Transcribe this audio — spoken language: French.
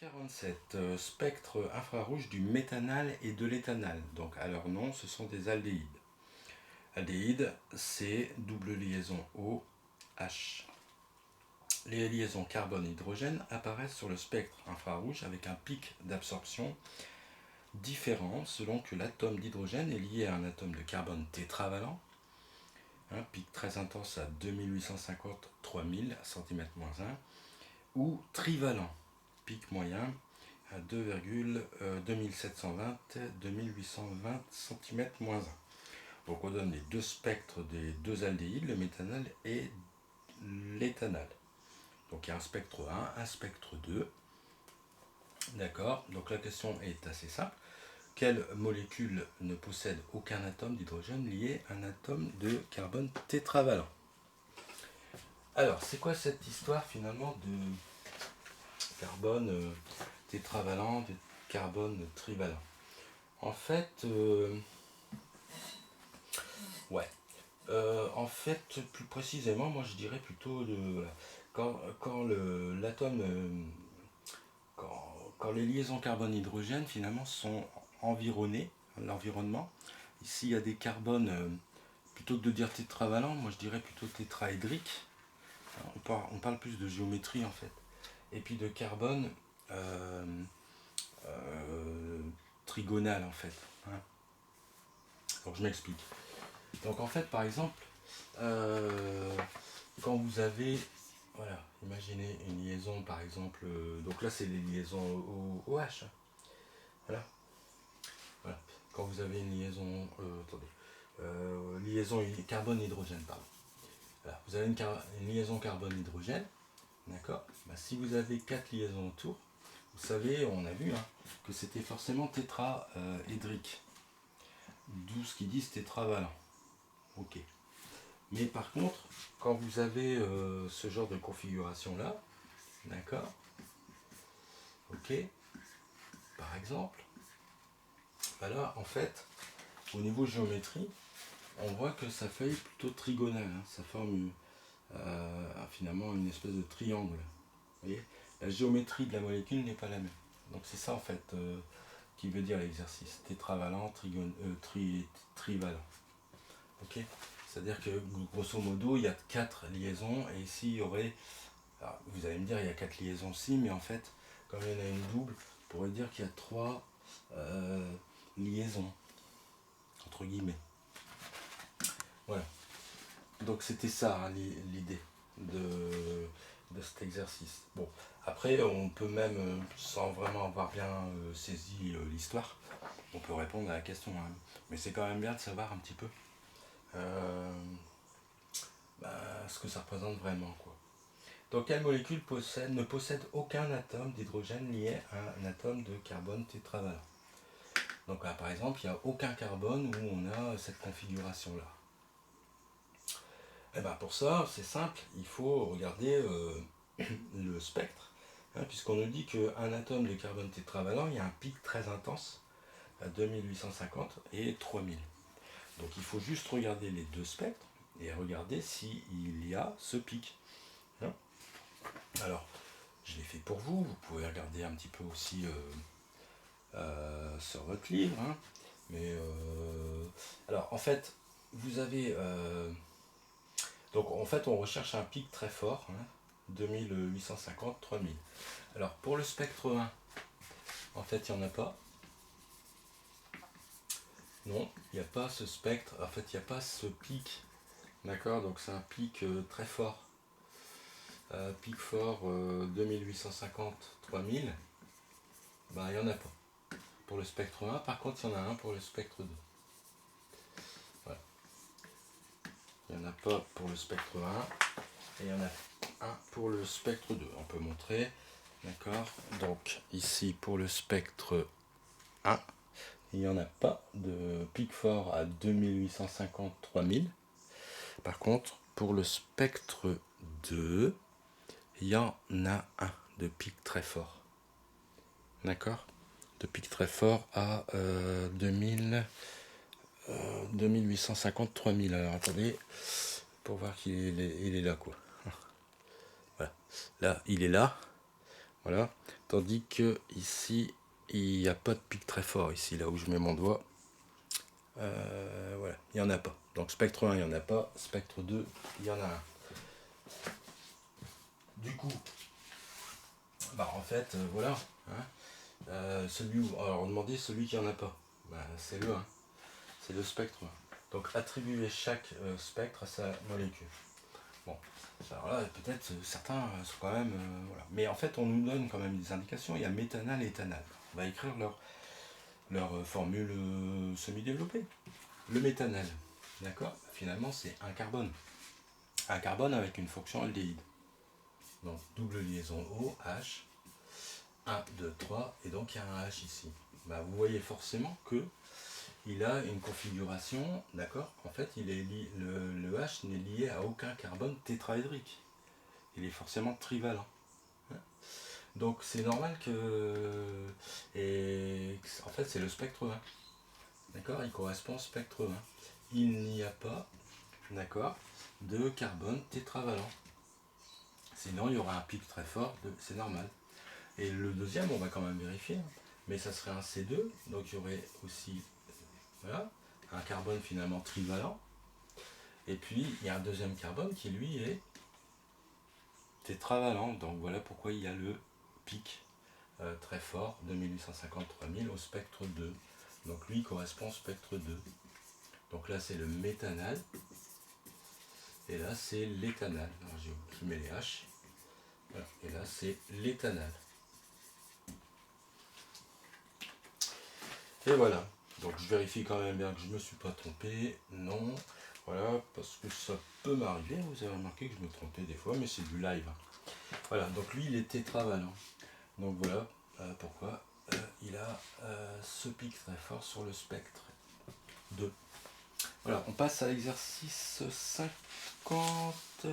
47. Spectre infrarouge du méthanal et de l'éthanal. Donc à leur nom, ce sont des aldéhydes. Aldéhyde, c'est double liaison OH. Les liaisons carbone-hydrogène apparaissent sur le spectre infrarouge avec un pic d'absorption différent selon que l'atome d'hydrogène est lié à un atome de carbone tétravalent. Un pic très intense à 2850-3000 cm-1 ou trivalent, pic moyen à 2720-2820 cm-1. Donc on donne les deux spectres des deux aldéhydes, le méthanal et l'éthanal. Donc il y a un spectre 1, un spectre 2. D'accord. Donc la question est assez simple. Quelle molécule ne possède aucun atome d'hydrogène lié à un atome de carbone tétravalent? Alors, c'est quoi cette histoire finalement de carbone tétravalent, de carbone trivalent? En fait, en fait, plus précisément, moi je dirais plutôt quand l'atome, quand les liaisons carbone-hydrogène finalement sont environnées, l'environnement, ici il y a des carbones, plutôt que de dire tétravalent, moi je dirais plutôt tétraédrique. On parle plus de géométrie en fait. Et puis de carbone trigonal en fait. Donc je m'explique. Donc en fait par exemple, quand vous avez, voilà, imaginez une liaison par exemple, donc là c'est les liaisons OH. Voilà. Quand vous avez une liaison, liaison carbone-hydrogène, pardon. Voilà. Vous avez une liaison carbone-hydrogène, d'accord. Si vous avez 4 liaisons autour, vous savez, on a vu que c'était forcément tétraédrique. D'où ce qu'ils disent tétravalent. Ok. Mais par contre, quand vous avez ce genre de configuration là, d'accord, ok, par exemple, là en fait, au niveau géométrie, on voit que ça fait plutôt trigonal, ça forme finalement une espèce de triangle. Vous voyez, la géométrie de la molécule n'est pas la même. Donc c'est ça en fait qui veut dire l'exercice tétravalent, trivalent. Ok. C'est-à-dire que grosso modo il y a 4 liaisons et ici il y aurait, alors, vous allez me dire il y a 4 liaisons aussi, mais en fait comme il y en a une double, on pourrait dire qu'il y a 3 liaisons entre guillemets. Voilà. Donc c'était ça l'idée de cet exercice. Bon, après on peut même, sans vraiment avoir bien saisi l'histoire, on peut répondre à la question. Mais c'est quand même bien de savoir un petit peu ce que ça représente vraiment, quoi. Donc quelle molécule ne possède aucun atome d'hydrogène lié à un atome de carbone tétravalent? Donc là, par exemple, il n'y a aucun carbone où on a cette configuration-là. Et pour ça, c'est simple, il faut regarder le spectre, puisqu'on nous dit qu'un atome de carbone tétravalent, il y a un pic très intense à 2850 et 3000. Donc il faut juste regarder les deux spectres et regarder s'il y a ce pic. Alors, je l'ai fait pour vous, vous pouvez regarder un petit peu aussi sur votre livre. Alors en fait, vous avez... donc en fait on recherche un pic très fort, 2850-3000. Alors pour le spectre 1, en fait il n'y en a pas. Non, il n'y a pas ce spectre, en fait il n'y a pas ce pic. D'accord, donc c'est un pic très fort. Pic fort 2850-3000. Il n'y en a pas. Pour le spectre 1, par contre il y en a un pour le spectre 2. Voilà. Il n'y en a pas pour le spectre 1 et il y en a un pour le spectre 2. On peut montrer, d'accord. Donc ici pour le spectre 1, il n'y en a pas de pic fort à 2850-3000. Par contre, pour le spectre 2, il y en a un de pic très fort. D'accord, de pic très fort à 2850-3000. Alors attendez, pour voir qu'il est là, quoi. Voilà. Là, il est là. Voilà. Tandis que ici, il n'y a pas de pic très fort, ici, là où je mets mon doigt. Voilà, il n'y en a pas. Donc spectre 1, il n'y en a pas. Spectre 2, il y en a un. Du coup, bah en fait, voilà. Hein, celui où, alors on demandait celui qui en a pas. Bah, c'est le 1. C'est le spectre 1. Donc attribuer chaque spectre à sa molécule. Bon, alors là, peut-être certains sont quand même. Voilà. Mais en fait, on nous donne quand même des indications. Il y a méthanal et éthanal. On va écrire leur formule semi-développée. Le méthanal, d'accord, finalement, c'est un carbone. Un carbone avec une fonction aldéhyde. Donc, double liaison O, H. 1, 2, 3. Et donc, il y a un H ici. Bah, vous voyez forcément que il a une configuration, d'accord. En fait, le H n'est lié à aucun carbone tétraédrique. Il est forcément trivalent. Donc c'est normal que... Et en fait, c'est le spectre 1. D'accord. Il correspond au spectre 1. Il n'y a pas, d'accord, de carbone tétravalent. Sinon, il y aura un pic très fort, c'est normal. Et le deuxième, on va quand même vérifier. Mais ça serait un C2, donc il y aurait aussi... Voilà, un carbone finalement trivalent. Et puis il y a un deuxième carbone qui lui est tétravalent. Donc voilà pourquoi il y a le pic très fort de 1850-3000 au spectre 2. Donc lui correspond au spectre 2. Donc là c'est le méthanal. Et là c'est l'éthanal. Alors je mets les H. Voilà. Et là c'est l'éthanal. Et voilà. Donc je vérifie quand même bien que je ne me suis pas trompé. Non. Voilà, parce que ça peut m'arriver. Vous avez remarqué que je me trompais des fois, mais c'est du live. Voilà, donc lui il est tétravalent. Donc voilà pourquoi il a ce pic très fort sur le spectre 2. Voilà, on passe à l'exercice 50.